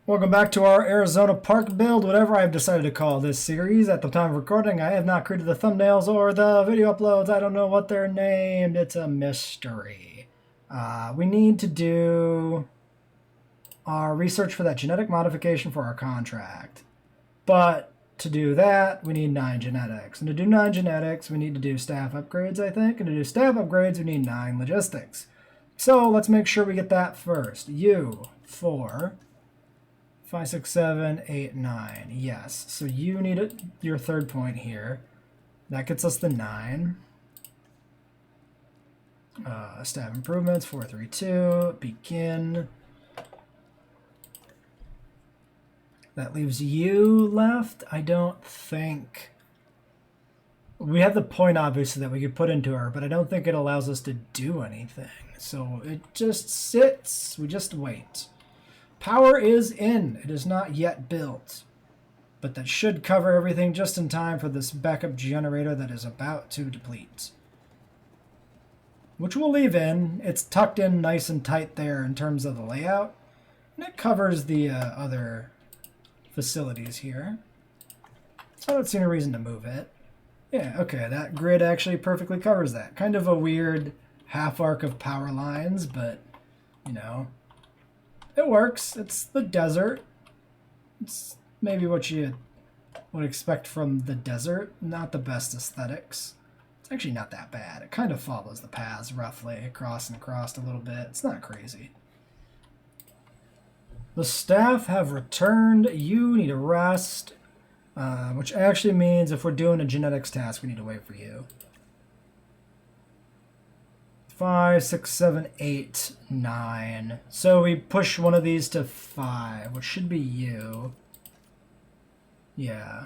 Welcome back to our Arizona Park build, whatever I've decided to call this series. At the time of recording, I have not created the thumbnails or the video uploads. I don't know what they're named. It's a mystery. We need to do our research for that genetic modification for our contract. But to do that, we need 9 genetics. And to do 9 genetics, we need to do staff upgrades, I think. And to do staff upgrades, we need 9 logistics. So let's make sure we get that first. U, 4... 5, 6, 7, 8, 9. Yes. So you need your third point here. That gets us the 9. Staff improvements, 4, 3, 2. Begin. That leaves you left. I don't think... We have the point, obviously, that we could put into her, but I don't think it allows us to do anything. So it just sits. We just wait. Power is in. It is not yet built. But that should cover everything just in time for this backup generator that is about to deplete. Which we'll leave in. It's tucked in nice and tight there in terms of the layout. And it covers the other facilities here. So I don't see any reason to move it. Yeah, okay, that grid actually perfectly covers that. Kind of a weird half arc of power lines, but, you know... It works. It's the desert. It's maybe what you would expect from the desert. Not the best aesthetics. It's actually not that bad. It kind of follows the paths roughly, across and across a little bit. It's not crazy. The staff have returned. You need a rest, which actually means if we're doing a genetics task, we need to wait for you. 5, 6, 7, 8, 9. So we push one of these to 5, which should be you. Yeah.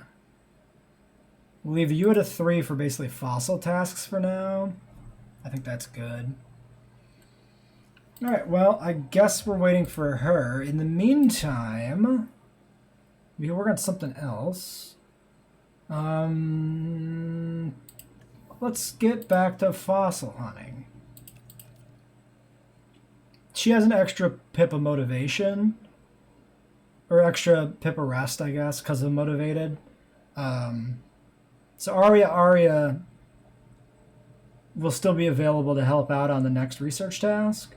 We'll leave you at a 3 for basically fossil tasks for now. I think that's good. Alright, well, I guess we're waiting for her. In the meantime, we can work on something else. Let's get back to fossil hunting. She has an extra pip of motivation, or extra pip of rest, I guess, because of motivated. So Aria will still be available to help out on the next research task.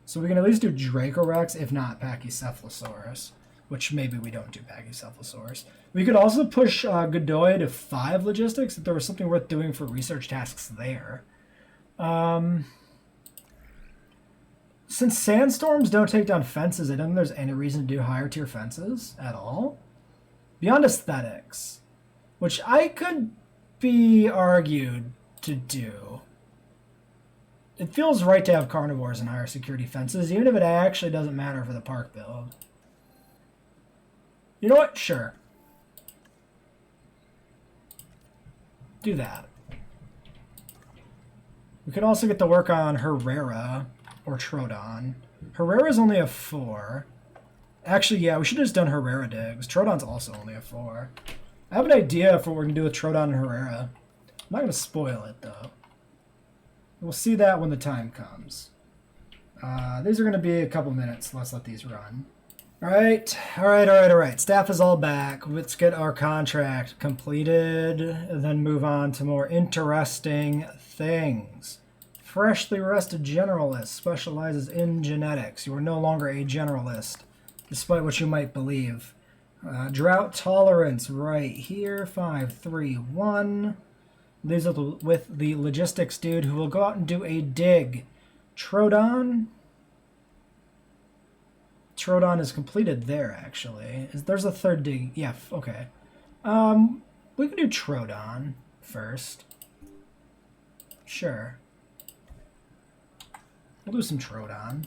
So we can at least do Dracorex, if not Pachycephalosaurus, which maybe we don't do Pachycephalosaurus. We could also push Godoy to 5 logistics if there was something worth doing for research tasks there. Since sandstorms don't take down fences, I don't think there's any reason to do higher tier fences at all. Beyond aesthetics, which I could be argued to do. It feels right to have carnivores and higher security fences, even if it actually doesn't matter for the park build. You know what? Sure. Do that. We could also get to work on Herrera. Or Trodon. Herrera's only a 4. Actually, yeah, we should have just done Herrera digs. Trodon's also only a 4. I have an idea for what we're going to do with Trodon and Herrera. I'm not going to spoil it, though. We'll see that when the time comes. These are going to be a couple minutes. Let's let these run. Alright. Staff is all back. Let's get our contract completed, and then move on to more interesting things. Freshly rested generalist specializes in genetics. You are no longer a generalist, despite what you might believe. Drought tolerance right here, 5, 3, 1. Leaves us with the logistics dude who will go out and do a dig. Trodon. Trodon is completed there, actually. There's a third dig. Yeah, okay. We can do Trodon first. Sure. We'll do some Trodon.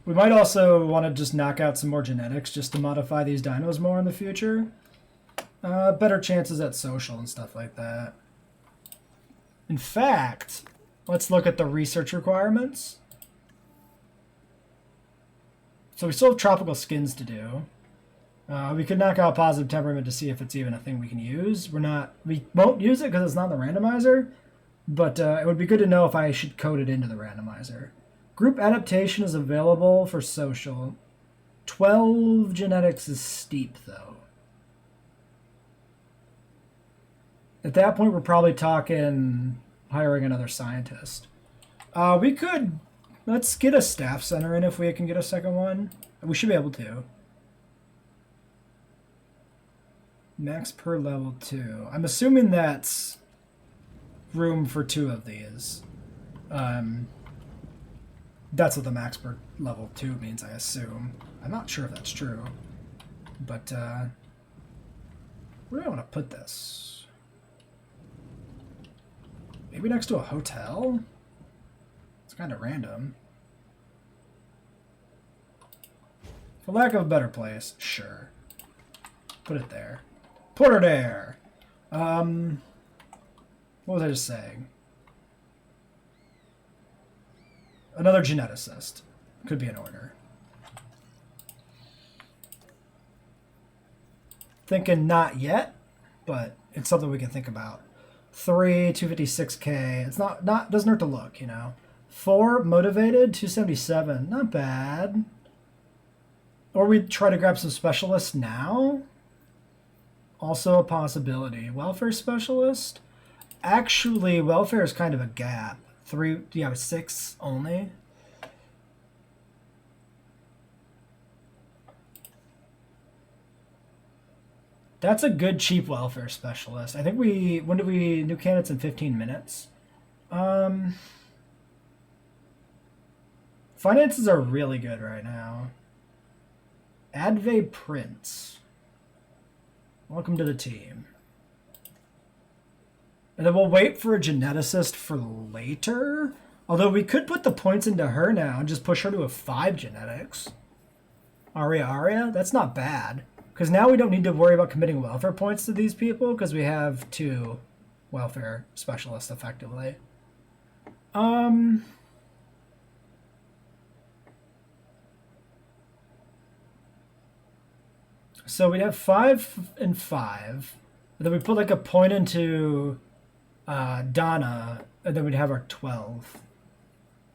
We might also want to just knock out some more genetics just to modify these dinos more in the future. Better chances at social and stuff like that. In fact, let's look at the research requirements. So we still have tropical skins to do. We could knock out positive temperament to see if it's even a thing we can use. We won't use it because it's not in the randomizer, But it would be good to know if I should code it into the randomizer. Group adaptation is available for social. 12 genetics is steep, though. At that point, we're probably talking hiring another scientist. We could... Let's get a staff center in if we can get a second one. We should be able to. Max per level 2. I'm assuming that's room for 2 of these. That's what the max per level 2 means, I assume. I'm not sure if that's true. But, where do I want to put this? Maybe next to a hotel? It's kind of random. For lack of a better place, sure. Put it there. Put her there! What was I just saying? Another geneticist. Could be in order. Thinking not yet, but it's something we can think about. 3, 256k. It's not doesn't hurt to look, you know. 4, motivated, 277. Not bad. Or we try to grab some specialists now. Also a possibility. Welfare specialist? Actually, welfare is kind of a gap. 3, yeah, 6 only. That's a good cheap welfare specialist. I think when did we new candidates in 15 minutes? Finances are really good right now. Adve Prince. Welcome to the team. And then we'll wait for a geneticist for later. Although we could put the points into her now and just push her to a 5 genetics. Aria? That's not bad. Because now we don't need to worry about committing welfare points to these people because we have 2 welfare specialists effectively. So we'd have 5 and 5. And then we put like a point into Donna, and then we'd have our 12.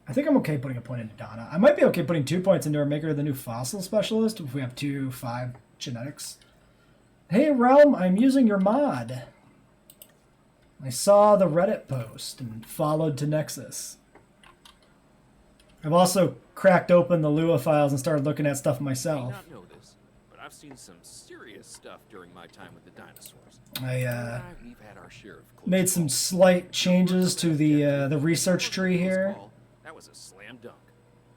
I think I'm okay putting a point into Donna. I might be okay putting 2 points into our Maker of the New Fossil Specialist if we have 2, 5 genetics. Hey Realm, I'm using your mod. I saw the Reddit post and followed to Nexus. I've also cracked open the Lua files and started looking at stuff myself. I may not know this, but I've seen some serious stuff during my time with the dinosaurs. I We've had our share of made some slight changes to the research tree here. That was a slam dunk.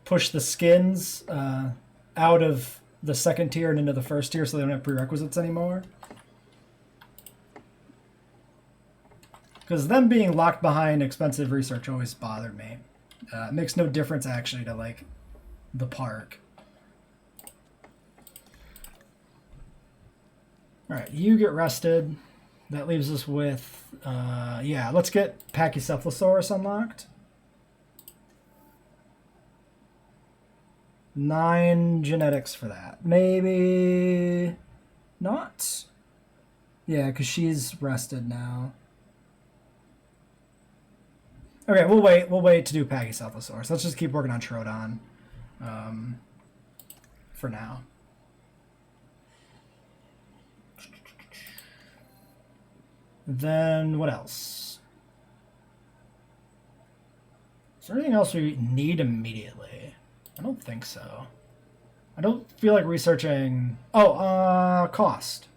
Push the skins out of the second tier and into the first tier so they don't have prerequisites anymore. Because them being locked behind expensive research always bothered me. It makes no difference actually to like the park. Alright, you get rested. That leaves us with, yeah, let's get Pachycephalosaurus unlocked. 9 genetics for that. Maybe not? Yeah, because she's rested now. Okay, we'll wait to do Pachycephalosaurus. Let's just keep working on Trodon for now. Then what else? Is there anything else we need immediately? I don't think so. I don't feel like researching... Oh, cost.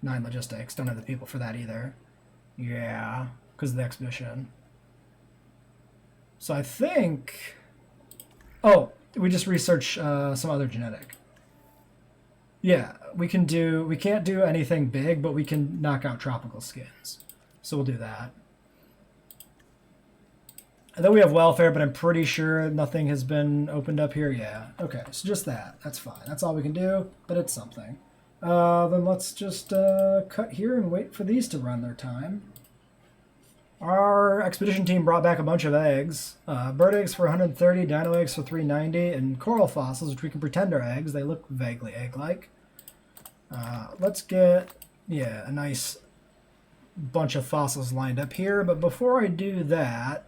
9 logistics. Don't have the people for that either. Yeah, because of the expedition. So I think... Oh, we just research some other genetic. Yeah, we can't do anything big, but we can knock out tropical skins. So we'll do that. And then we have welfare, but I'm pretty sure nothing has been opened up here. Yeah, okay, so just that. That's fine. That's all we can do, but it's something. Then let's just cut here and wait for these to run their time. Our expedition team brought back a bunch of eggs. Bird eggs for 130, dino eggs for 390, and coral fossils, which we can pretend are eggs. They look vaguely egg-like. Let's get, yeah, a nice bunch of fossils lined up here, but before I do that,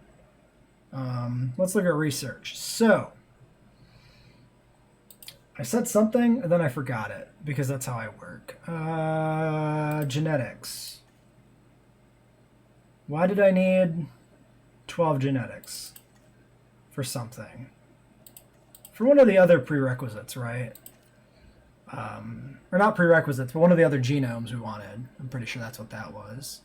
let's look at research. So, I said something, and then I forgot it, because that's how I work. Genetics. Why did I need 12 genetics for something? For one of the other prerequisites, right? Or not prerequisites, but one of the other genomes we wanted. I'm pretty sure that's what that was.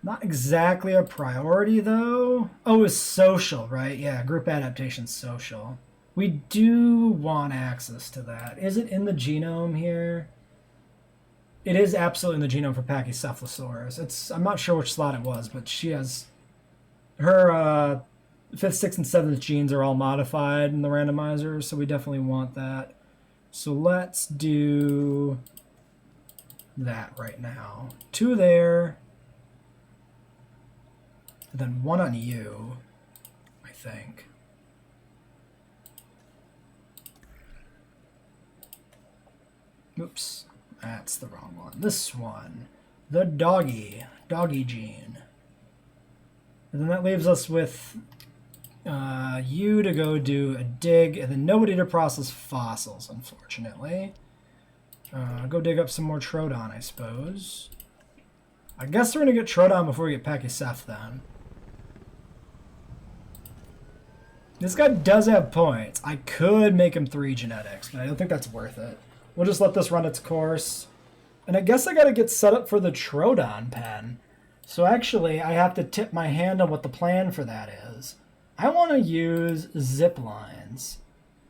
Not exactly a priority, though. Oh, it was social, right? Yeah, group adaptation social. We do want access to that. Is it in the genome here? It is absolutely in the genome for Pachycephalosaurus. I'm not sure which slot it was, but she has... Her 5th, 6th, and 7th genes are all modified in the randomizer, so we definitely want that. So let's do that right now. 2 there. And then 1 on you, I think. Oops, that's the wrong one. This one, the doggy gene. And then that leaves us with you to go do a dig, and then nobody to process fossils, unfortunately. Go dig up some more trodon, I suppose. I guess we're going to get trodon before we get Pachyceph, then. This guy does have points. I could make him 3 genetics, but I don't think that's worth it. We'll just let this run its course. And I guess I got to get set up for the trodon pen. So actually, I have to tip my hand on what the plan for that is. I want to use zip lines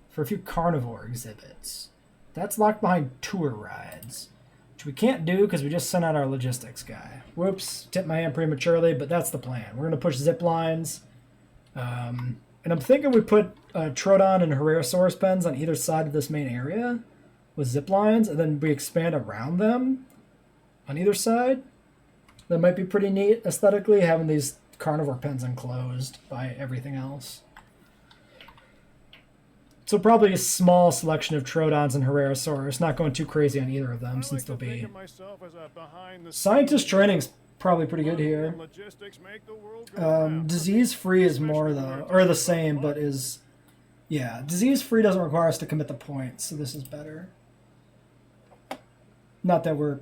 for a few carnivore exhibits. That's locked behind tour rides, which we can't do because we just sent out our logistics guy. Whoops, tipped my hand prematurely, but that's the plan. We're going to push zip lines. And I'm thinking we put trodon and Herrerasaurus pens on either side of this main area with zip lines, and then we expand around them on either side. That might be pretty neat aesthetically, having these carnivore pens enclosed by everything else. So probably a small selection of trodons and Herrerasaurus, not going too crazy on either of them, since they'll be... Scientist training's probably pretty good here. Disease-free is more, though, or the same, but is... Yeah, disease-free doesn't require us to commit the points, so this is better. Not that we're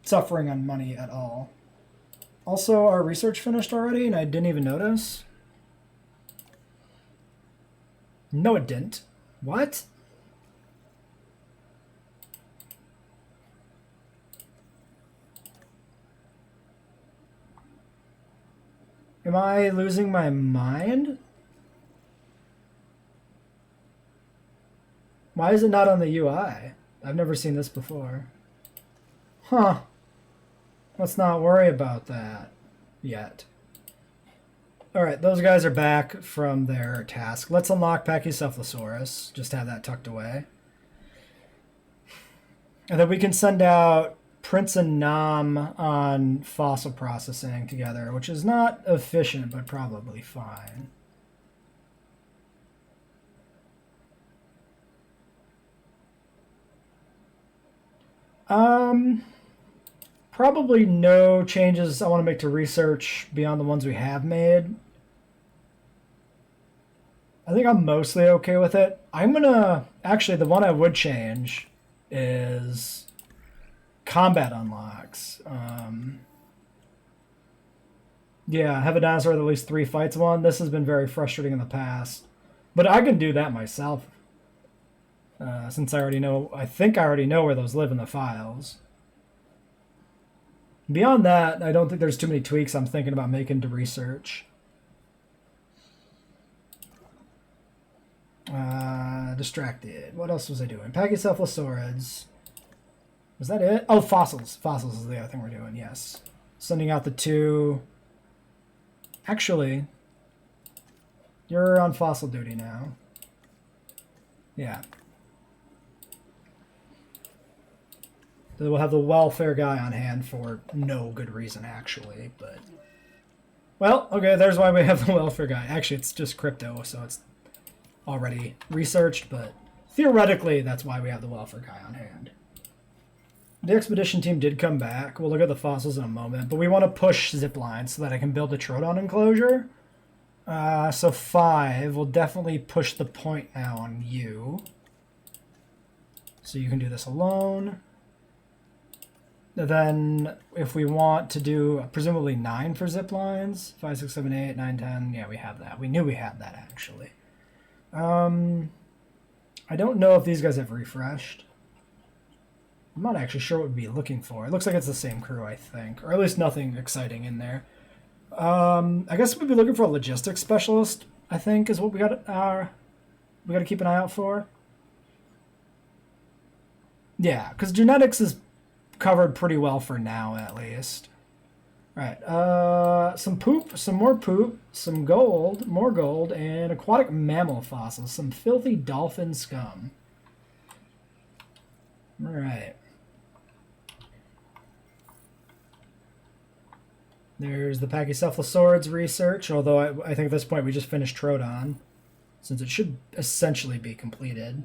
suffering on money at all. Also, our research finished already, and I didn't even notice. No, it didn't. What? Am I losing my mind? Why is it not on the UI? I've never seen this before. Huh. Let's not worry about that yet. Alright, those guys are back from their task. Let's unlock Pachycephalosaurus. Just have that tucked away. And then we can send out Prince and Nam on fossil processing together, which is not efficient, but probably fine. Probably no changes I want to make to research beyond the ones we have made. I think I'm mostly okay with it. I'm gonna... Actually, the one I would change is combat unlocks. Yeah, have a dinosaur with at least 3 fights won. This has been very frustrating in the past. But I can do that myself. Since I already know... I think I already know where those live in the files. Beyond that, I don't think there's too many tweaks I'm thinking about making to research. Distracted. What else was I doing? Pachycephalosaurids. Was that it? Oh, fossils. Fossils is the other thing we're doing, yes. Sending out the 2. Actually, you're on fossil duty now. Yeah. We'll have the welfare guy on hand for no good reason, actually, but... Well, okay, there's why we have the welfare guy. Actually, it's just crypto, so it's already researched, but theoretically, that's why we have the welfare guy on hand. The expedition team did come back. We'll look at the fossils in a moment, but we want to push zip lines so that I can build a trodon enclosure. So 5 will definitely push the point now on you. So you can do this alone. Then if we want to do presumably 9 for zip lines, 5, 6, 7, 8, 9, 10, yeah, we have that. We knew we had that actually. I don't know if these guys have refreshed. I'm not actually sure what we'd be looking for. It looks like it's the same crew, I think, or at least nothing exciting in there. I guess we'd be looking for a logistics specialist, I think, is what we got to keep an eye out for. Yeah, because genetics is covered pretty well for now, at least. Right. Some poop, some more poop, some gold, more gold, and aquatic mammal fossils. Some filthy dolphin scum. All right. There's the Pachycephalosaurus research, although I think at this point we just finished Trodon, since it should essentially be completed.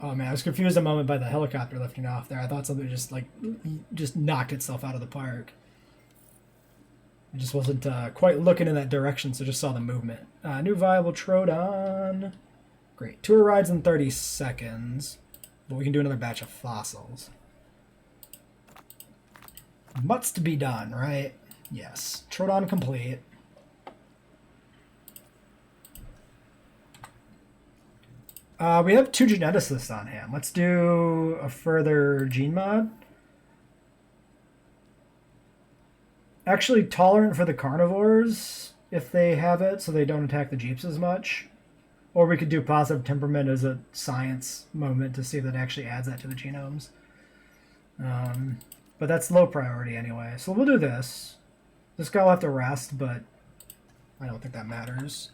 Oh man, I was confused a moment by the helicopter lifting off there. I thought something just knocked itself out of the park. I just wasn't quite looking in that direction, so just saw the movement. New viable Trodon. Great. Tour rides in 30 seconds, but we can do another batch of fossils. Must be done, right? Yes. Trodon complete. We have 2 geneticists on hand. Let's do a further gene mod. Actually, tolerant for the carnivores, if they have it, so they don't attack the jeeps as much. Or we could do positive temperament as a science moment to see if that actually adds that to the genomes. But that's low priority anyway. So we'll do this. This guy will have to rest, but I don't think that matters.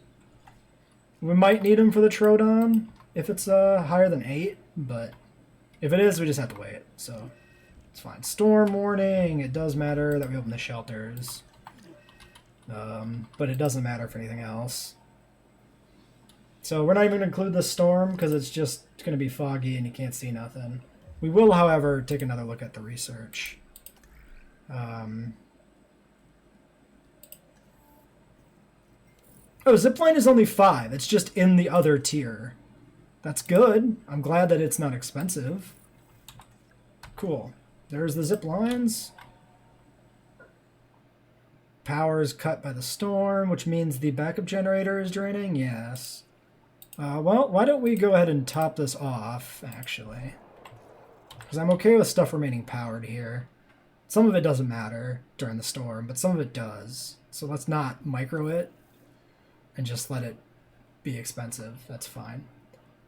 We might need him for the Trodon if it's higher than 8, but if it is, we just have to wait. So it's fine. Storm warning. It does matter that we open the shelters. But it doesn't matter for anything else. So we're not even going to include the storm because it's just going to be foggy and you can't see nothing. We will, however, take another look at the research. Oh, zipline is only 5. It's just in the other tier. That's good. I'm glad that it's not expensive. Cool. There's the zip lines. Power is cut by the storm, which means the backup generator is draining. Yes. Well, why don't we go ahead and top this off, actually. Because I'm okay with stuff remaining powered here. Some of it doesn't matter during the storm, but some of it does. So let's not micro it and just let it be expensive. That's fine.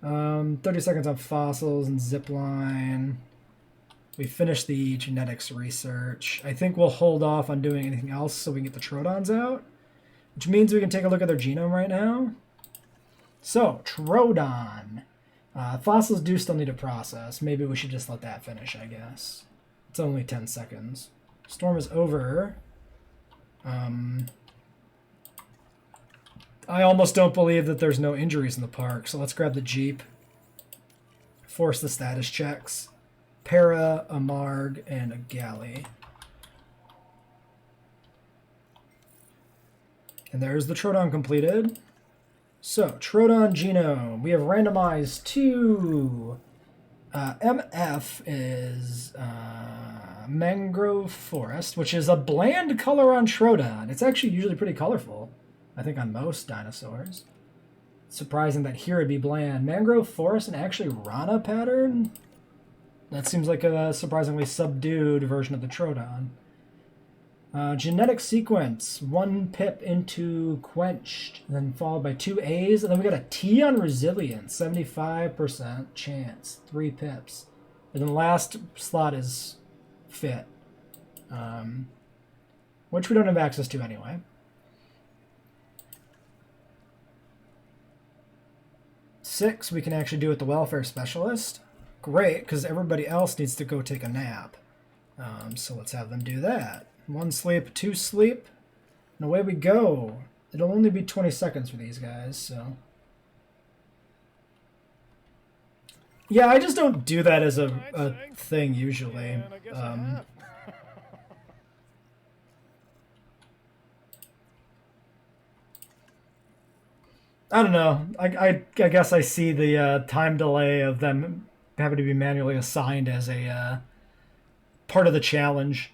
30 seconds on fossils and zipline. We finished the genetics research. I think we'll hold off on doing anything else so we can get the Trodons out, which means we can take a look at their genome right now. So, Trodon. Fossils do still need to process. Maybe we should just let that finish, I guess. It's only 10 seconds. Storm is over. I almost don't believe that there's no injuries in the park, so let's grab the Jeep. Force the status checks. Para, a Marg, and a Galley. And there's the Trodon completed. So, Trodon genome. We have randomized 2. MF is mangrove forest, which is a bland color on Trodon. It's actually usually pretty colorful, I think, on most dinosaurs. Surprising that here it'd be bland. Mangrove forest and actually Rana pattern? That seems like a surprisingly subdued version of the Trodon. Genetic sequence. 1 pip into quenched, then followed by 2 A's, and then we got a T on resilience. 75% chance. 3 pips. And then the last slot is fit. Which we don't have access to anyway. 6 we can actually do with the welfare specialist. Great, because everybody else needs to go take a nap. So let's have them do that. 1 sleep, 2 sleep, and away we go. It'll only be 20 seconds for these guys, so. Yeah, I just don't do that as a thing usually. And I guess I have. I don't know. I guess I see the time delay of them having to be manually assigned as a part of the challenge.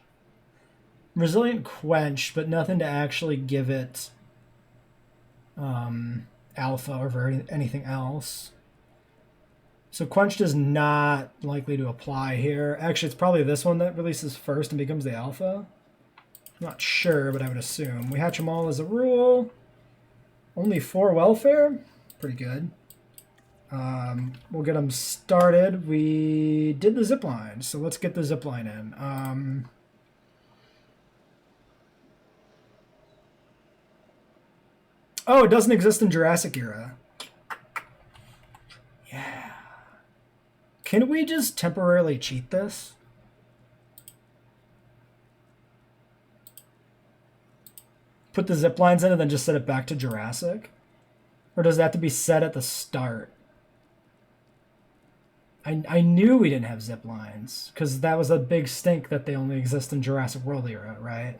Resilient quench, but nothing to actually give it alpha or anything else. So quenched is not likely to apply here. Actually, it's probably this one that releases first and becomes the alpha. I'm not sure, but I would assume. We hatch them all as a rule. Only 4 welfare. Pretty good. We'll get them started. We did the zipline, so let's get the zipline in. Oh, it doesn't exist in Jurassic era. Yeah. Can we just temporarily cheat this? Put the zip lines in and then just set it back to Jurassic? Or does it have to be set at the start? I knew we didn't have zip lines, because that was a big stink that they only exist in Jurassic World era, right?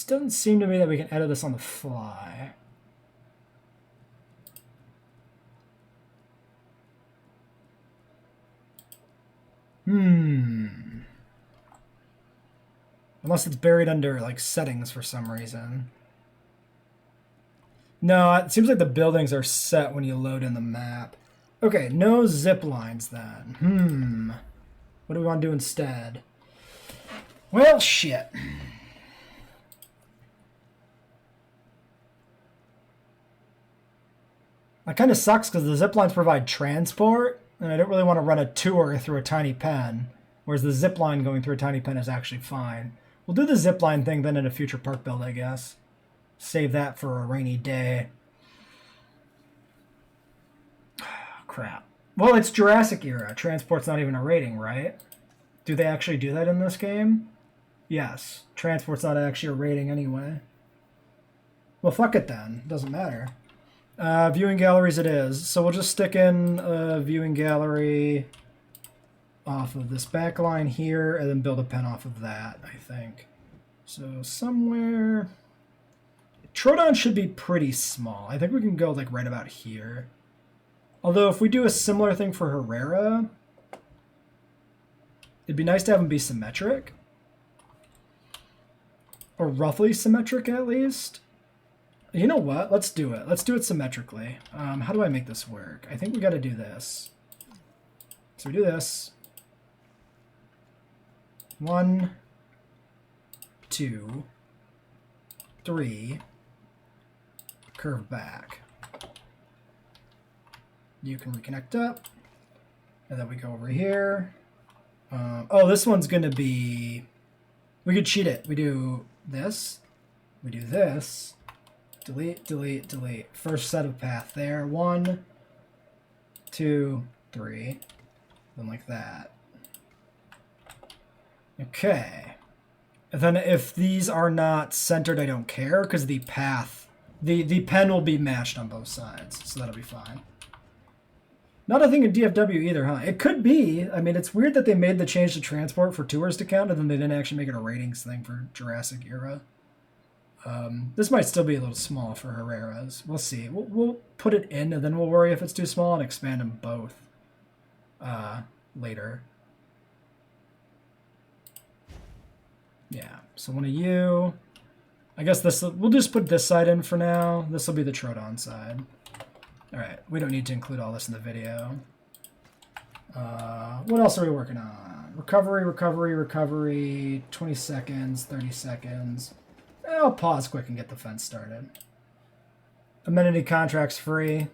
Doesn't seem to me that we can edit this on the fly. Unless it's buried under, like, settings for some reason. No, it seems like the buildings are set when you load in the map. Okay, no zip lines then. What do we want to do instead? Well, shit. That kind of sucks because the zip lines provide transport, and I don't really want to run a tour through a tiny pen, whereas the zip line going through a tiny pen is actually fine. We'll do the zip line thing then in a future park build, I guess. Save that for a rainy day. Crap. Well, it's Jurassic era. Transport's not even a rating, right? Do they actually do that in this game? Yes. Transport's not actually a rating anyway. Well, fuck it then. Doesn't matter. Viewing galleries it is. So we'll just stick in a viewing gallery off of this back line here and then build a pen off of that, I think. So somewhere... Trodon should be pretty small. I think we can go like right about here. Although if we do a similar thing for Herrera, it'd be nice to have them be symmetric. Or roughly symmetric at least. You know what? Let's do it. Let's do it symmetrically. How do I make this work? I think we got to do this. So we do this. 1, 2, 3. Curve back. You can reconnect up. And then we go over here. Oh, this one's going to be... We could cheat it. We do this. We do this. Delete, delete, delete. First set of path there. 1, 2, 3. Then like that. Okay. And then if these are not centered, I don't care, because the path... The pen will be matched on both sides, so that'll be fine. Not a thing in DFW either, huh? It could be. I mean, it's weird that they made the change to transport for tours to count, and then they didn't actually make it a ratings thing for Jurassic era. This might still be a little small for Herrera's. We'll see. We'll put it in, and then we'll worry if it's too small and expand them both later. Yeah, so one of you... I guess we'll just put this side in for now. This will be the Trodon side. Alright, we don't need to include all this in the video. What else are we working on? Recovery, recovery, recovery. 20 seconds, 30 seconds. I'll pause quick and get the fence started. Amenity contracts free.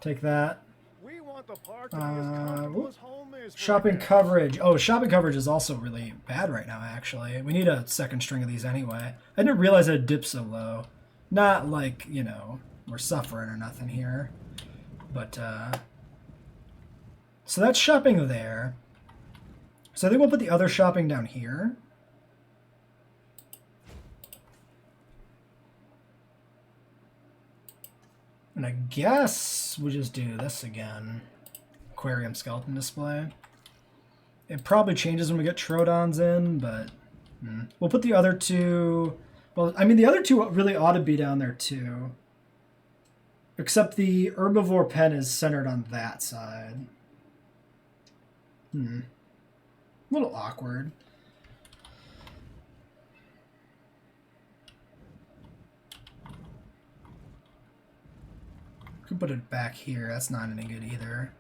Take that. We want the park to be as comfortable as home is for Shopping our guests. coverage. Oh, shopping coverage is also really bad right now, actually. We need a second string of these anyway. I didn't realize it dipped so low. Not like, you know, we're suffering or nothing here. But, so that's shopping there. So I think we'll put the other shopping down here. And I guess we just do this again. Aquarium skeleton display. It probably changes when we get Trodons in, but we'll put the other two. Well, I mean, the other two really ought to be down there too. Except the herbivore pen is centered on that side. A little awkward. Could put it back here. That's not any good either.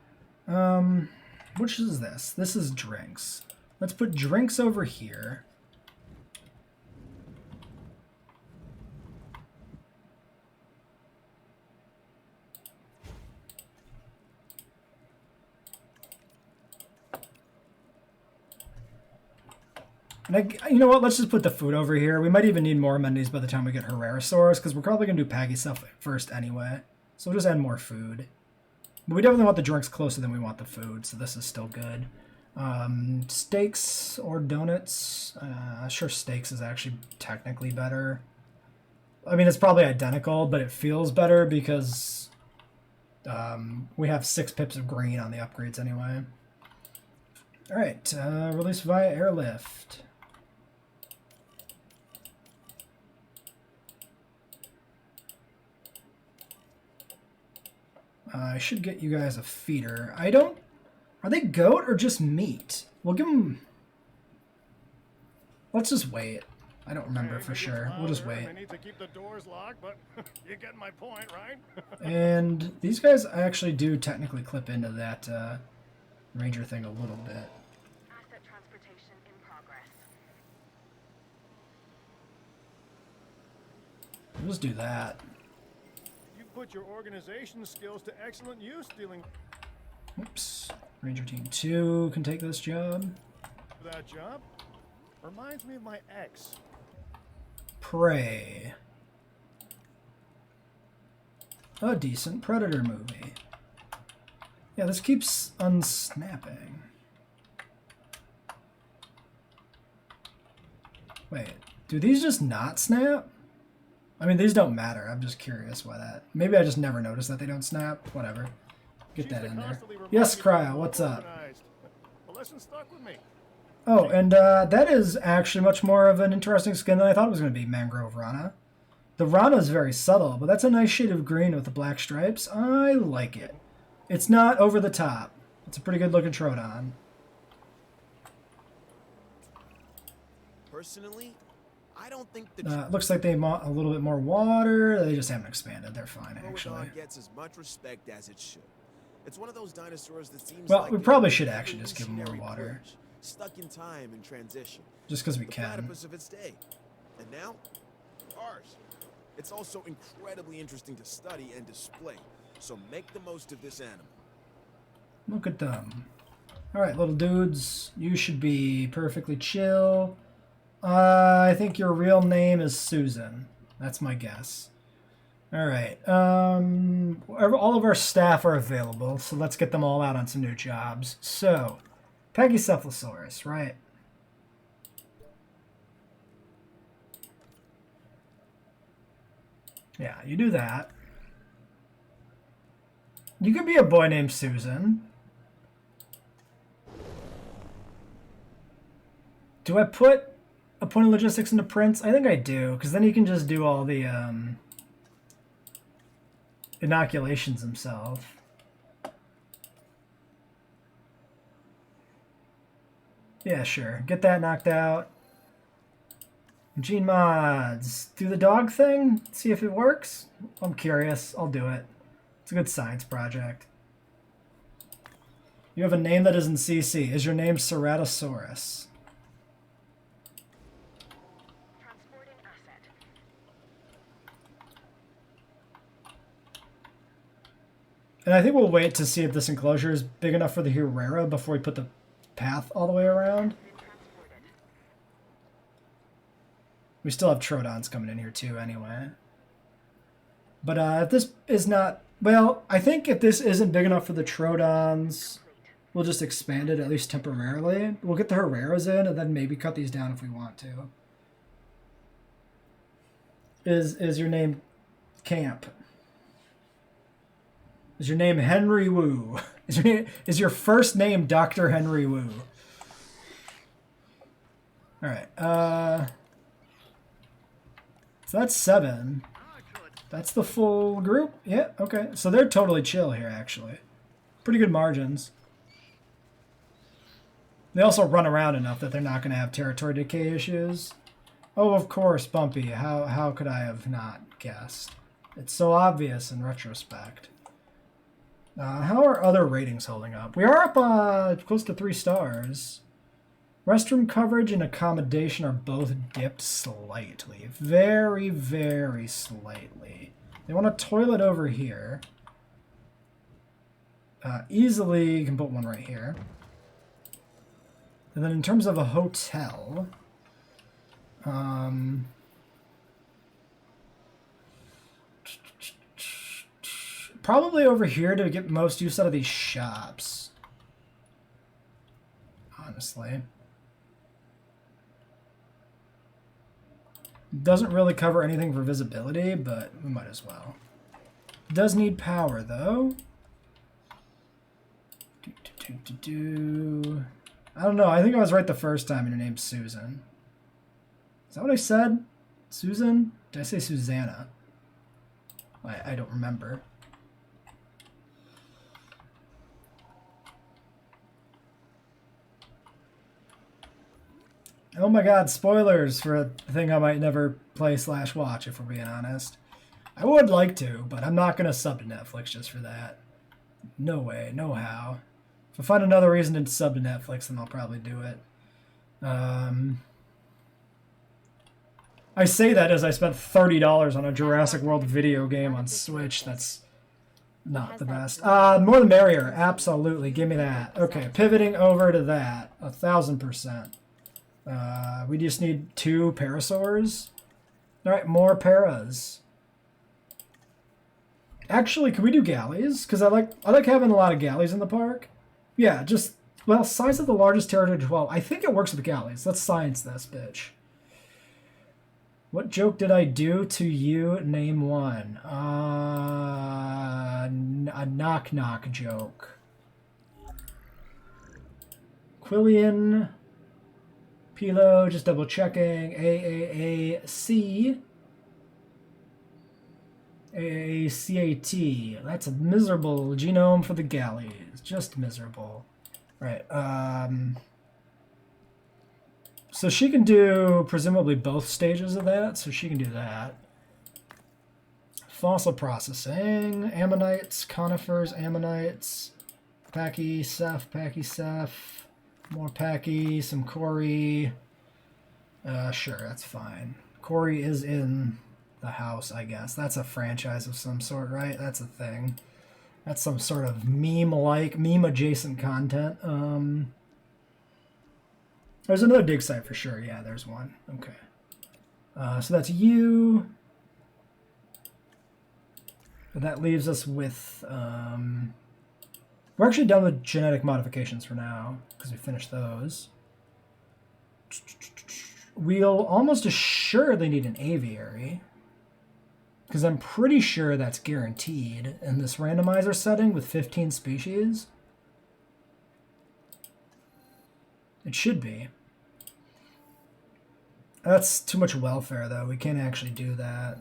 Which is this? This is drinks. Let's put drinks over here. And you know what? Let's just put the food over here. We might even need more amenities by the time we get Herrerasaurus, because we're probably going to do Pachycephalosaurus first anyway. So we'll just add more food. But we definitely want the drinks closer than we want the food, so this is still good. Steaks or donuts? Sure, steaks is actually technically better. I mean, it's probably identical, but it feels better because we have 6 pips of green on the upgrades anyway. Alright, release via airlift. I should get you guys a feeder. Are they goat or just meat? We'll give them... Let's just wait. I don't remember for sure. We'll just wait. I need to keep the doors locked, but you get my point, right? And these guys actually do technically clip into that ranger thing a little bit. Asset transportation in progress. We'll just do that. Put your organization skills to excellent use dealing Oops. Ranger Team 2 can take this job. with that job. Reminds me of my ex. Prey. A decent Predator movie. Yeah, this keeps unsnapping. Wait, do these just not snap? I mean, these don't matter. I'm just curious why that. Maybe I just never noticed that they don't snap. Whatever. Get that in there. Yes, Cryo, what's up? The lesson stuck with me. Oh, and that is actually much more of an interesting skin than I thought it was going to be, Mangrove Rana. The Rana is very subtle, but that's a nice shade of green with the black stripes. I like it. It's not over the top. It's a pretty good looking Trodon. Personally, I don't think the It looks like they want a little bit more water. They just haven't expanded. They're fine, actually. Trodon gets as much respect as it should. It's one of those dinosaurs that seems Well, like we probably should actually just give them more water. Stuck in time and transition. Just because we The can. platypus of its day. And now, ours. It's also incredibly interesting to study and display. So make the most of this animal. Look at them. Alright, little dudes. You should be perfectly chill. I think your real name is Susan. That's my guess. Alright. All of our staff are available, so let's get them all out on some new jobs. So, Pachycephalosaurus, right? Yeah, you do that. You could be a boy named Susan. Do I put a point of logistics into Prince? I think I do, because then he can just do all the inoculations himself. Yeah, sure. Get that knocked out. Gene mods. Do the dog thing? See if it works? I'm curious. I'll do it. It's a good science project. You have a name that isn't CC. Is your name Ceratosaurus? Transporting asset. And I think we'll wait to see if this enclosure is big enough for the Herrera before we put the path all the way around. Been transported. We still have Trodons coming in here too anyway. But if this is not... Well, I think if this isn't big enough for the Trodons, we'll just expand it, at least temporarily. We'll get the Herreras in and then maybe cut these down if we want to. Is your name Camp? Is your name Henry Wu? Is your first name Dr. Henry Wu? Alright, so that's 7. That's the full group? Yeah, okay. So they're totally chill here, actually. Pretty good margins. They also run around enough that they're not going to have territory decay issues. Oh, of course, Bumpy. How could I have not guessed? It's so obvious in retrospect. How are other ratings holding up? We are up close to 3 stars. Restroom coverage and accommodation are both dipped slightly. Very, very slightly. They want a toilet over here. Easily can put one right here. And then in terms of a hotel, probably over here to get most use out of these shops. Honestly. Doesn't really cover anything for visibility, but we might as well. Does need power, though. I don't know. I think I was right the first time and your name's Susan. Is that what I said? Susan? Did I say Susanna? I don't remember. Oh my god, spoilers for a thing I might never play / watch, if we're being honest. I would like to, but I'm not going to sub to Netflix just for that. No way, no how. If I find another reason to sub to Netflix, then I'll probably do it. I say that as I spent $30 on a Jurassic World video game on Switch. That's not the best. More the merrier, absolutely. Give me that. Okay, pivoting over to that. 1000%. We just need 2 parasaurs. Alright, more paras. Actually, can we do galleys? Because I like having a lot of galleys in the park. Yeah, just, well, size of the largest territory 12. I think it works with galleys. Let's science this, bitch. What joke did I do to you? Name one. A knock-knock joke. Quillian... Pilo, just double checking. AAAC. AACAT. That's a miserable genome for the galleys. Just miserable. Right. So she can do presumably both stages of that. So she can do that. Fossil processing. Ammonites, conifers, ammonites. Pachyceph. More Packy, some Corey. Sure, that's fine. Corey is in the house, I guess. That's a franchise of some sort, right? That's a thing. That's some sort of meme-like, meme-adjacent content. There's another dig site for sure. Yeah, there's one. Okay. So that's you. And that leaves us with... we're actually done with genetic modifications for now, because we finished those. We'll almost assuredly need an aviary, because I'm pretty sure that's guaranteed in this randomizer setting with 15 species. It should be. That's too much welfare, though. We can't actually do that.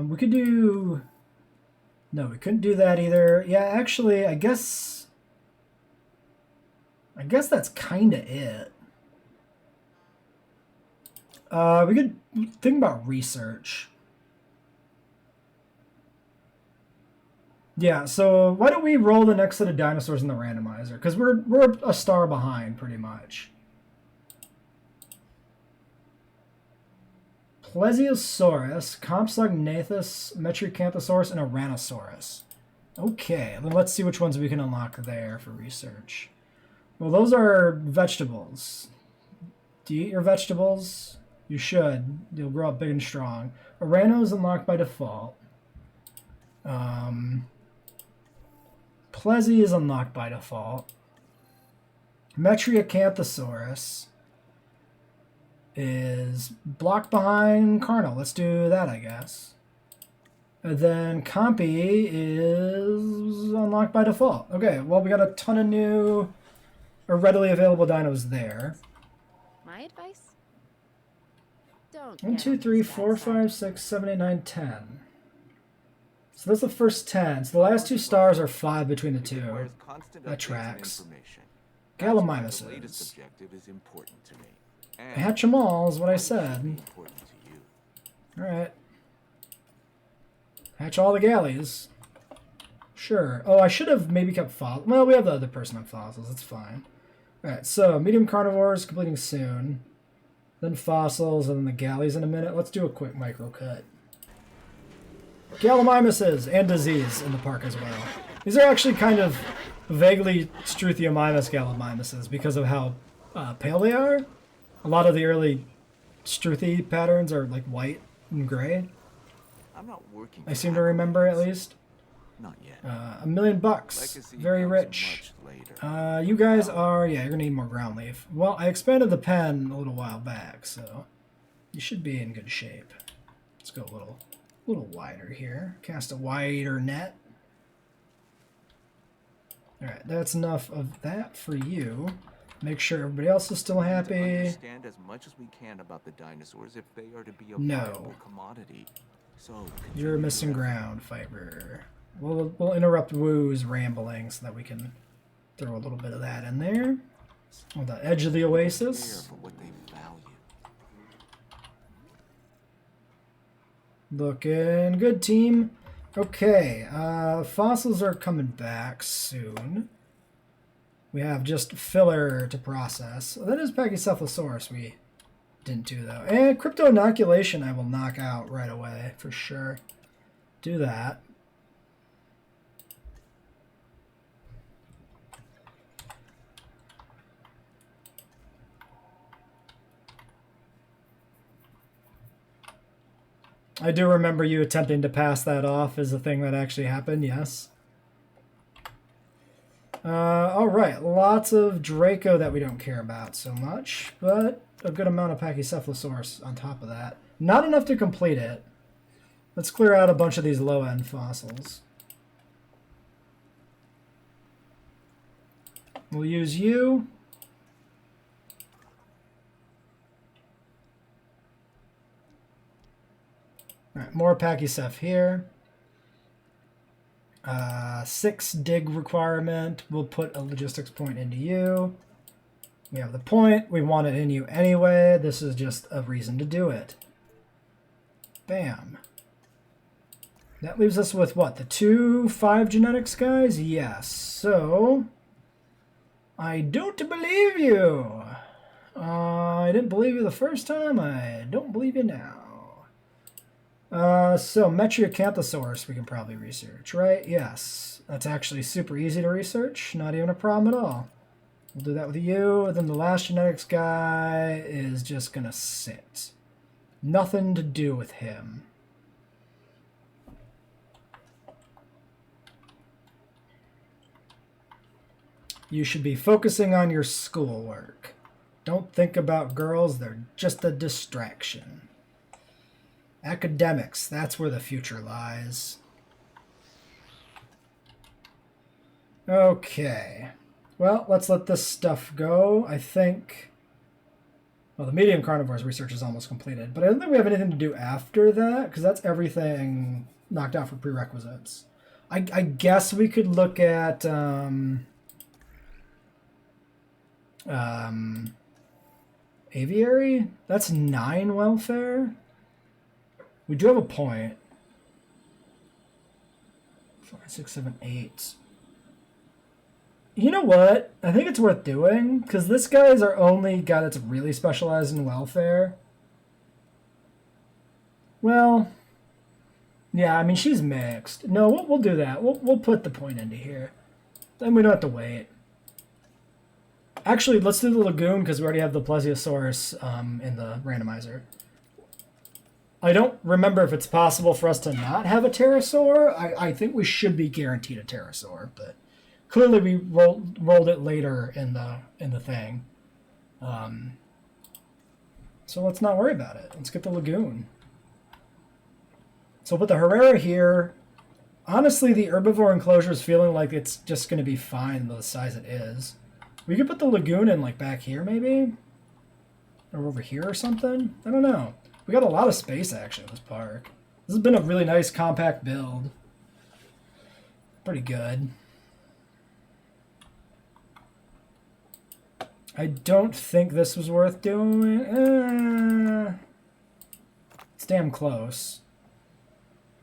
We could do... No, we couldn't do that either. Yeah, actually, I guess that's kind of it. We could think about research. Yeah, so why don't we roll the next set of dinosaurs in the randomizer? Because we're a star behind, pretty much. Plesiosaurus, Compsognathus, Metriacanthosaurus, and Tyrannosaurus. Okay, then let's see which ones we can unlock there for research. Well, those are vegetables. Do you eat your vegetables? You should. You'll grow up big and strong. Orano is unlocked by default. Plesi is unlocked by default. Metriacanthosaurus is block behind Carnal. Let's do that, I guess. And then Compy is unlocked by default. Okay, well, we got a ton of new or readily available dinos there. My advice? Don't. 1, get 2, on 3, these 4, bad 5, 6, 7, 8, 9, 10. So that's the first 10. So the last 2 stars are 5 between the two. Requires constant That updates and tracks. information. That's why Gallimimus. the latest objective is important to me. And Hatch them all is what I it should be said. important to you. Alright. Hatch all the galleys. Sure. Oh, I should have maybe kept fossils. Well, we have the other person on fossils. That's fine. Alright, so medium carnivores completing soon. Then fossils, and then the galleys in a minute. Let's do a quick micro cut. Gallimimuses and disease in the park as well. These are actually kind of vaguely Struthiomymus Gallimimuses because of how pale they are. A lot of the early Struthi patterns are like white and gray. I'm not working. I seem to remember at least. Not yet. $1 million. Legacy Very comes rich. much later. You guys are, yeah, you're gonna need more ground leaf. Well, I expanded the pen a little while back, so you should be in good shape. Let's go a little wider here. Cast a wider net. Alright, that's enough of that for you. Make sure everybody else is still We need to happy. understand as much as we can about the dinosaurs if they are to be a No. viable commodity. So You're continue missing your ground, Fiber. We'll interrupt Woo's rambling so that we can throw a little bit of that in there. On the edge of the care oasis. for what they value. Looking good, team. Okay, fossils are coming back soon. We have just filler to process. That is Pachycephalosaurus we didn't do, though. And crypto inoculation I will knock out right away, for sure. Do that. I do remember you attempting to pass that off as a thing that actually happened, yes. Alright, lots of Draco that we don't care about so much, but a good amount of Pachycephalosaurus on top of that. Not enough to complete it. Let's clear out a bunch of these low-end fossils. We'll use you. Alright, more Pachyceph here. 6 dig requirement. We'll put a logistics point into you. We have the point. We want it in you anyway. This is just a reason to do it. Bam. That leaves us with what? The 2 5 genetics guys? Yes. So, I don't believe you. I didn't believe you the first time. I don't believe you now. So Metriacanthosaurus we can probably research, right? Yes. That's actually super easy to research. Not even a problem at all. We'll do that with you. And then the last genetics guy is just going to sit. Nothing to do with him. You should be focusing on your schoolwork. Don't think about girls. They're just a distraction. Academics, that's where the future lies. Okay. Well, let's let this stuff go. I think... Well, the medium carnivores research is almost completed, but I don't think we have anything to do after that, because that's everything knocked out for prerequisites. I guess we could look at... aviary? That's 9 welfare? We do have a point. 5, 6, 7, 8. You know what? I think it's worth doing, because this guy is our only guy that's really specialized in welfare. Well, yeah, I mean, she's mixed. No, we'll do that. We'll put the point into here. Then we don't have to wait. Actually, let's do the lagoon, because we already have the Plesiosaurus in the randomizer. I don't remember if it's possible for us to not have a pterosaur. I think we should be guaranteed a pterosaur, but clearly we rolled it later in the thing. So let's not worry about it. Let's get the lagoon. So we'll put the Herrera here. Honestly, the herbivore enclosure is feeling like it's just going to be fine with the size it is. We could put the lagoon in like back here maybe? Or over here or something? I don't know. We got a lot of space actually in this park. This has been a really nice compact build. Pretty good. I don't think this was worth doing. It's damn close.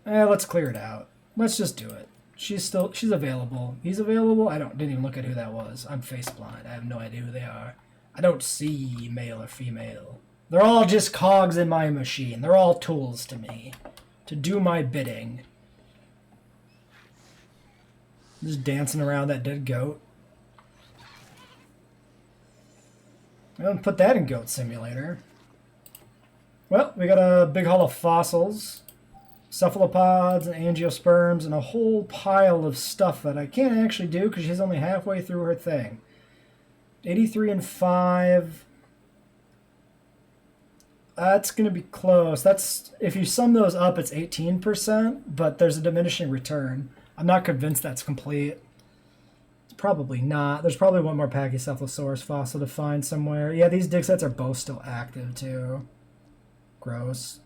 Let's clear it out. Let's just do it. She's available. He's available. Didn't even look at who that was. I'm face blind. I have no idea who they are. I don't see male or female. They're all just cogs in my machine. They're all tools to me. To do my bidding. Just dancing around that dead goat. I don't put that in Goat Simulator. Well, we got a big haul of fossils. Cephalopods and angiosperms and a whole pile of stuff that I can't actually do because she's only halfway through her thing. 83 and 5. That's going to be close. That's, if you sum those up, it's 18%, but there's a diminishing return. I'm not convinced that's complete. It's probably not. There's probably one more Pachycephalosaurus fossil to find somewhere. Yeah, these dig sets are both still active, too. Gross.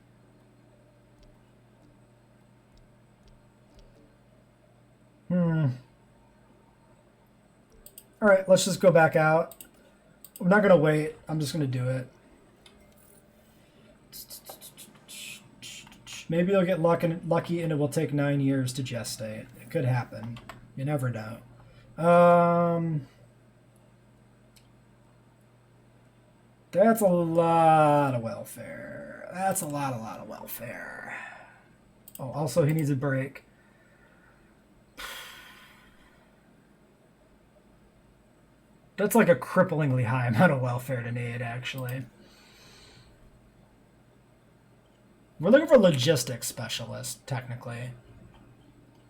Alright, let's just go back out. I'm not going to wait. I'm just going to do it. Maybe you'll get lucky and it will take 9 years to gestate. It could happen. You never know. That's a lot of welfare. That's a lot of welfare. Oh, also he needs a break. That's like a cripplingly high amount of welfare to need, actually. We're looking for logistics specialist, technically.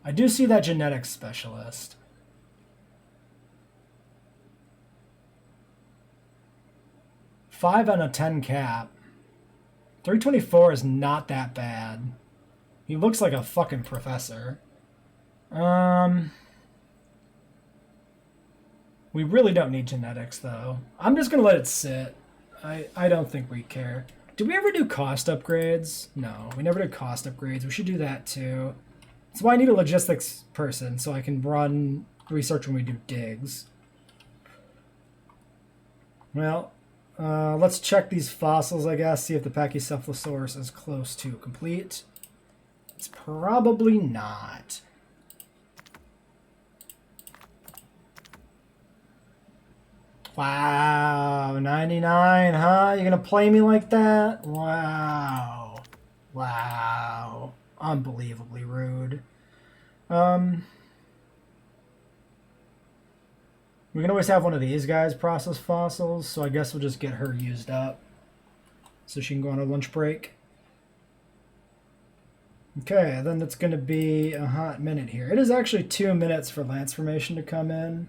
I do see that genetics specialist. Five on a 10 cap. 324 is not that bad. He looks like a fucking professor. We really don't need genetics, though. I'm just going to let it sit. I don't think we care. Did we ever do cost upgrades? No, we never did cost upgrades. We should do that, too. That's why I need a logistics person, so I can run research when we do digs. Well, let's check these fossils, I guess, see if the Pachycephalosaurus is close to complete. It's probably not. Wow, 99, huh? You're gonna play me like that? Wow. Wow. Unbelievably rude. We can always have one of these guys process fossils, so I guess we'll just get her used up. So she can go on a lunch break. Okay, then it's gonna be a hot minute here. It is actually 2 minutes for lance formation to come in.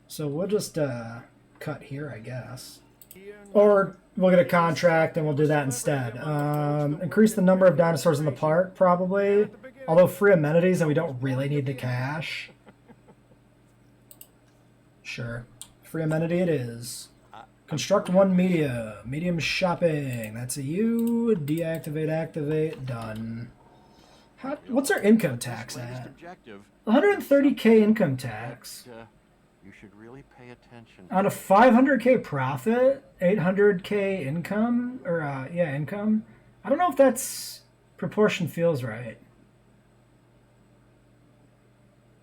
So we'll just, cut here, I guess. Or we'll get a contract and we'll do that instead. Increase the number of dinosaurs in the park, probably. Although free amenities and we don't really need the cash. Sure. Free amenity it is. Construct one medium shopping. That's a U. Deactivate, activate, done. What's our income tax at? 130k income tax. You should really pay attention. On a 500k profit, 800k income, or yeah, income. I don't know if that's proportion feels right.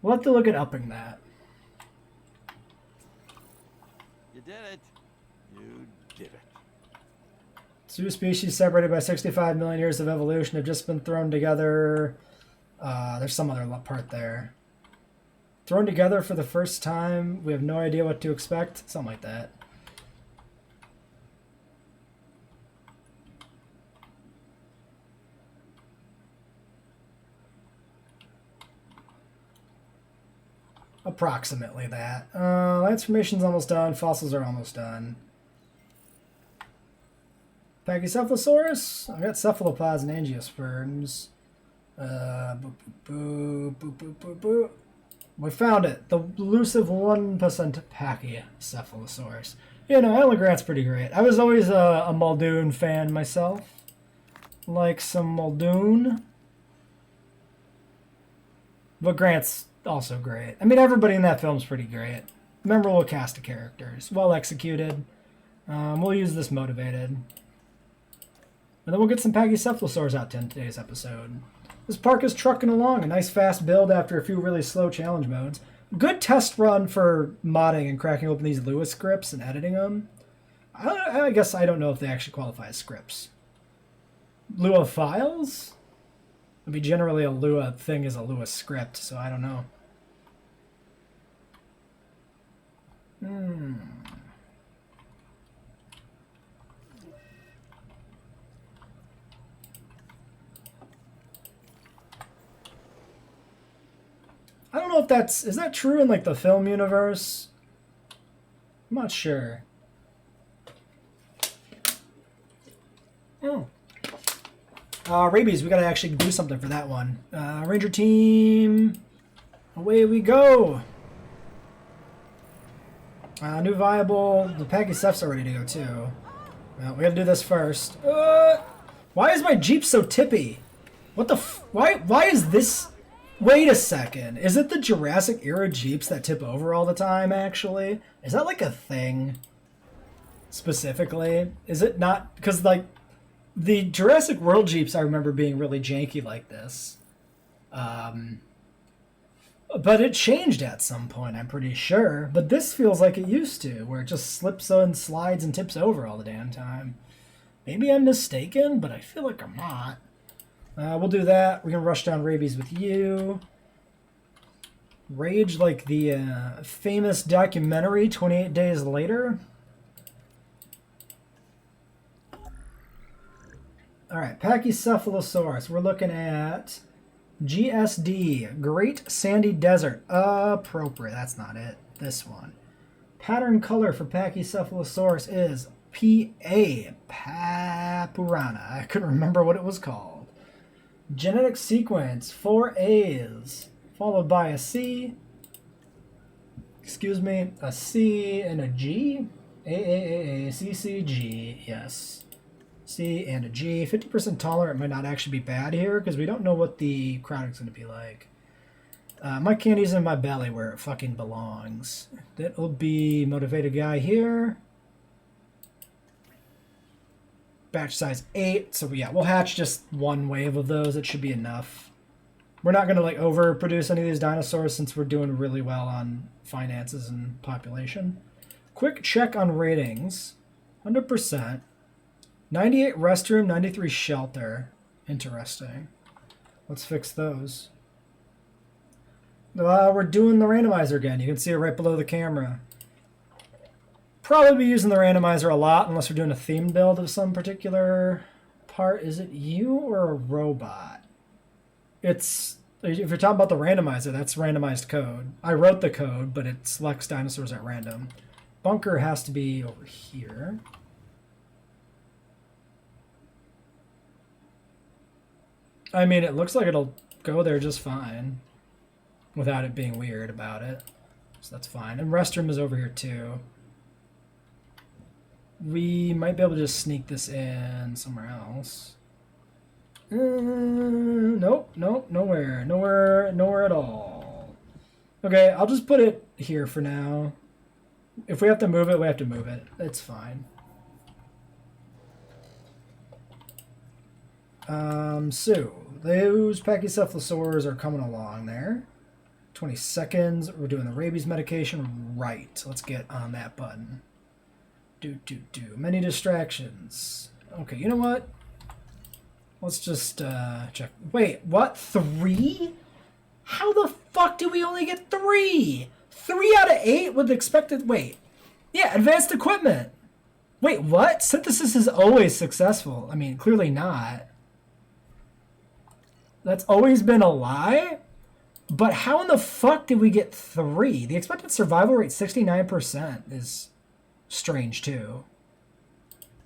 We'll have to look at upping that. You did it. You did it. Two species separated by 65 million years of evolution have just been thrown together. There's some other part there. Thrown together for the first time. We have no idea what to expect. Something like that. Approximately that. Lance formation's almost done. Fossils are almost done. Pachycephalosaurus. I got cephalopods and angiosperms. We found it. The elusive 1% Pachycephalosaurus. You know, Alan Grant's pretty great. I was always a Muldoon fan myself. Like some Muldoon. But Grant's also great. I mean, everybody in that film's pretty great. Memorable cast of characters. Well executed. We'll use this motivated. And then we'll get some Pachycephalosaurs out in today's episode. This park is trucking along. A nice fast build after a few really slow challenge modes. Good test run for modding and cracking open these Lua scripts and editing them. I guess I don't know if they actually qualify as scripts. Lua files? I mean, generally a Lua thing is a Lua script, so I don't know. I don't know if is that true in like the film universe? I'm not sure. Rabies, we gotta actually do something for that one. Ranger team, away we go. New viable, the Pachycephs are ready to go too. Well, we gotta do this first. Why is my Jeep so tippy? What the why is this? Wait a second. Is it the Jurassic era Jeeps that tip over all the time, actually? Is that like a thing? Specifically? Is it not? Because, like, the Jurassic World Jeeps I remember being really janky like this. But it changed at some point, I'm pretty sure. But this feels like it used to, where it just slips and slides and tips over all the damn time. Maybe I'm mistaken, but I feel like I'm not. We'll do that. We can rush down Rabies with you. Rage like the famous documentary 28 Days Later. Alright, Pachycephalosaurus. We're looking at GSD, Great Sandy Desert. Appropriate. That's not it. This one. Pattern color for Pachycephalosaurus is PA. Papurana. I couldn't remember what it was called. Genetic sequence, 4 A's, followed by a C. Excuse me, a C and a G. A, C, C, G, yes. C and a G. 50% tolerant might not actually be bad here, because we don't know what the crowding's going to be like. My candy's in my belly where it fucking belongs. That'll be motivated guy here. Batch size 8, so yeah, we'll hatch just one wave of those. It should be enough. We're not going to like overproduce any of these dinosaurs since we're doing really well on finances and population. Quick check on ratings. 100%. 98 restroom, 93 shelter. Interesting. Let's fix those. We're doing the randomizer again. You can see it right below the camera. Probably be using the randomizer a lot unless we're doing a themed build of some particular part. Is it you or a robot? It's, if you're talking about the randomizer, that's randomized code. I wrote the code, but it selects dinosaurs at random. Bunker has to be over here. I mean, it looks like it'll go there just fine without it being weird about it. So that's fine. And restroom is over here too. We might be able to just sneak this in somewhere else. Nope, nowhere at all. Okay, I'll just put it here for now. If we have to move it, we have to move it. It's fine. So those Pachycephalosaurs are coming along there. 20 seconds. We're doing the rabies medication. Right. Let's get on that button. Many distractions. Okay, you know what? Let's just check. Wait, what? 3? How the fuck do we only get 3? 3 out of 8 with expected... Wait. Yeah, advanced equipment. Wait, what? Synthesis is always successful. I mean, clearly not. That's always been a lie? But how in the fuck did we get 3? The expected survival rate, 69%, is strange too.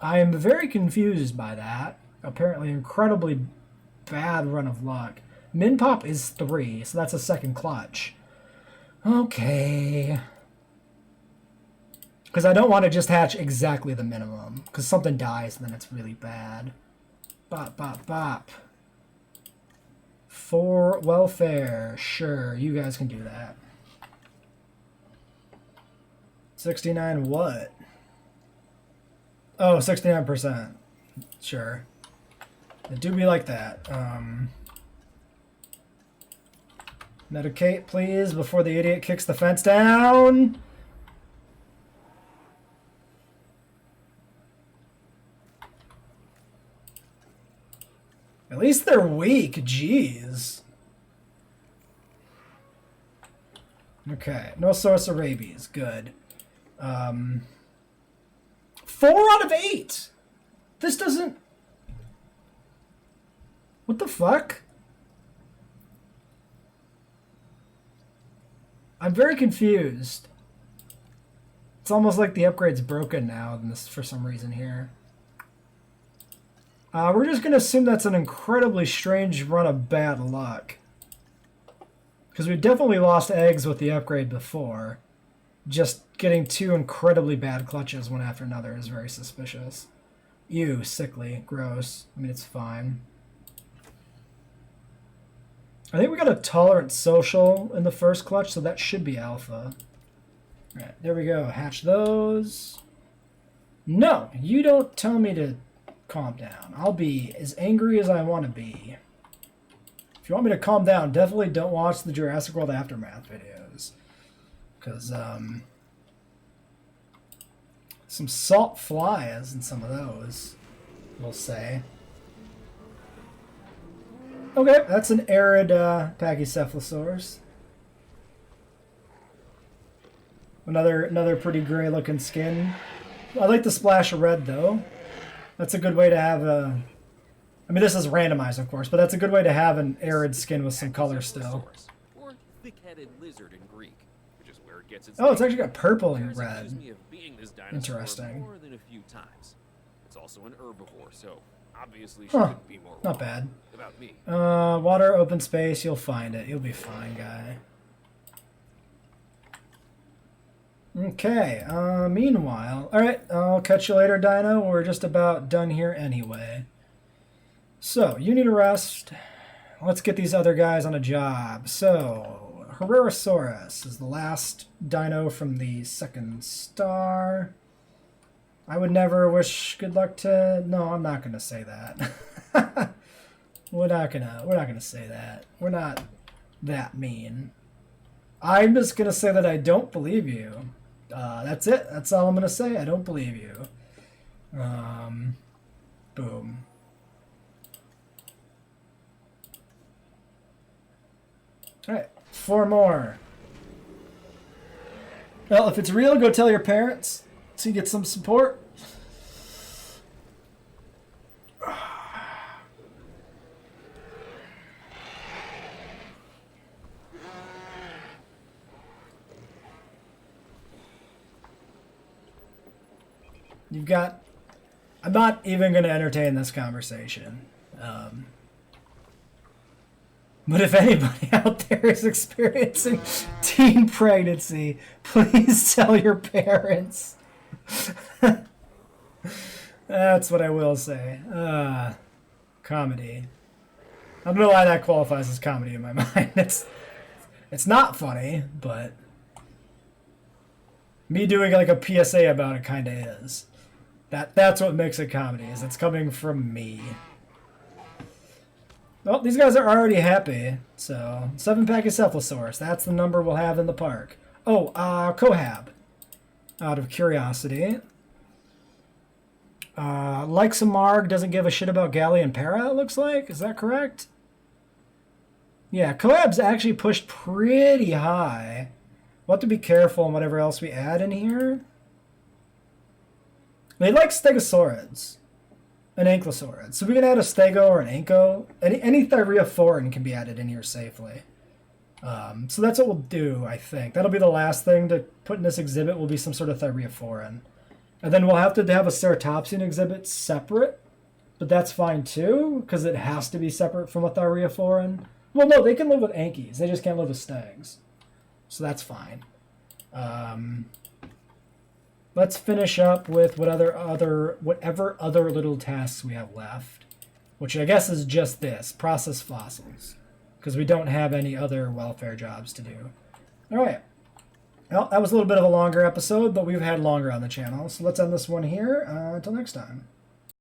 I am very confused by that. Apparently incredibly bad run of luck. Min pop is 3, so that's a second clutch. Okay. Because I don't want to just hatch exactly the minimum. Because something dies and then it's really bad. Bop, bop, bop. For welfare. Sure, you guys can do that. 69 what? Oh, 69%. Sure. It do be like that. Medicate, please, before the idiot kicks the fence down. At least they're weak. Jeez. Okay. No source of rabies. Good. 4 out of 8. This doesn't... What the fuck? I'm very confused. It's almost like the upgrade's broken now in this, for some reason here. We're just going to assume that's an incredibly strange run of bad luck. Because we definitely lost eggs with the upgrade before. Just getting 2 incredibly bad clutches one after another is very suspicious. Ew, sickly, gross. I mean, it's fine. I think we got a tolerant social in the first clutch, so that should be alpha. Alright, there we go. Hatch those. No, you don't tell me to calm down. I'll be as angry as I want to be. If you want me to calm down, definitely don't watch the Jurassic World Aftermath videos. Because, some salt flies in some of those, we'll say. Okay, that's an arid Pachycephalosaurus. Another pretty gray looking skin. I like the splash of red though. That's a good way to have a... I mean, this is randomized, of course, but that's a good way to have an arid skin with some color still. Or thick-headed lizard in Greek, which is where it gets its Oh, it's name. actually got purple and Jurassic accused red. me of being this dinosaur Interesting. more than a few times. It's also an herbivore, so obviously she Huh. couldn't be more Not wrong bad. about me. Water, open space, you'll find it. You'll be fine, guy. Okay, meanwhile... Alright, I'll catch you later, Dino. We're just about done here anyway. So, you need a rest. Let's get these other guys on a job. So, Herrerasaurus is the last dino from the second star. I would never wish good luck to... No, I'm not going to say that. We're not gonna say that. We're not that mean. I'm just gonna say that I don't believe you. That's it. That's all I'm gonna say. I don't believe you. Boom. Alright, 4 more. Well, if it's real, go tell your parents so you get some support. You've got... I'm not even going to entertain this conversation. But if anybody out there is experiencing teen pregnancy, please tell your parents. That's what I will say. Comedy. I don't know why that qualifies as comedy in my mind. It's not funny, but me doing like a PSA about it kind of is. That's what makes it comedy, is it's coming from me. Well, these guys are already happy. So, 7 Pachycephalosaurus. That's the number we'll have in the park. Oh, Cohab. Out of curiosity. Lexamarg doesn't give a shit about Galli and Para, it looks like. Is that correct? Yeah, Cohab's actually pushed pretty high. We'll have to be careful on whatever else we add in here. They like stegosaurids. An ankylosaurid. So we can add a stego or an anko. Any thyreophoran can be added in here safely. So that's what we'll do, I think. That'll be the last thing to put in this exhibit, will be some sort of thyreophoran. And then we'll have to have a ceratopsian exhibit separate, but that's fine too, because it has to be separate from a thyreophoran. Well, no, they can live with ankies. They just can't live with stags. So that's fine. Let's finish up with whatever other little tasks we have left, which I guess is just this, process fossils, because we don't have any other welfare jobs to do. All right. Well, that was a little bit of a longer episode, but we've had longer on the channel, so let's end this one here. Until next time.